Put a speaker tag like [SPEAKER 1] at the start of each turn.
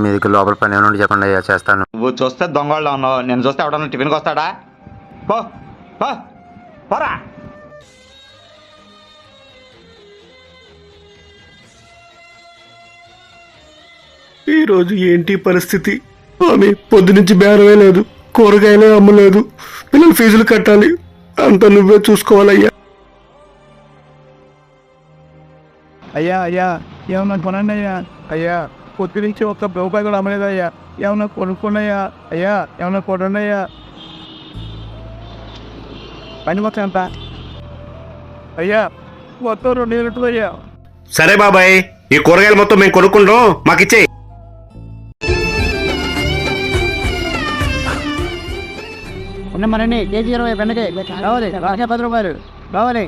[SPEAKER 1] మీ దగ్గర లోపల పని ఏమైనా ఉంటే చెప్పండి అయ్యా, చేస్తాను.
[SPEAKER 2] నువ్వు చూస్తే దొంగళ్ళ ఉన్నావు, నేను చూస్తే ఎవడన్నా టిఫిన్కి వస్తాడా? పో పో పోరా.
[SPEAKER 3] ఈరోజు ఏంటి పరిస్థితి? ఆమె పొద్దునుంచి బేరమే లేదు, కూరగాయలే అమ్మలేదు, పిల్లల ఫీజులు కట్టాలి, అంతా నువ్వే చూసుకోవాలయ్యా.
[SPEAKER 4] అయ్యా అయ్యా ఏమన్నా కొనండి అయ్యా. అయ్యా పొద్దు నుంచి ఒక్క రూపాయి కూడా అమ్మలేదు అయ్యా. ఏమన్నా కొనుక్కున్నాయా అయ్యా? ఏమన్నా కొనండి అయ్యా. పని మొత్తం ఎంత అయ్యా? మొత్తం 2 యూనిట్లు అయ్యా.
[SPEAKER 3] సరే బాబాయ్, ఈ కూరగాయలు మొత్తం మేము కొనుక్కుంటాం, మాకిచ్చే.
[SPEAKER 4] ఉన్న మరండి కేజీ 20 బెండకాయ కావాలి, 10 రూపాయలు కావాలి.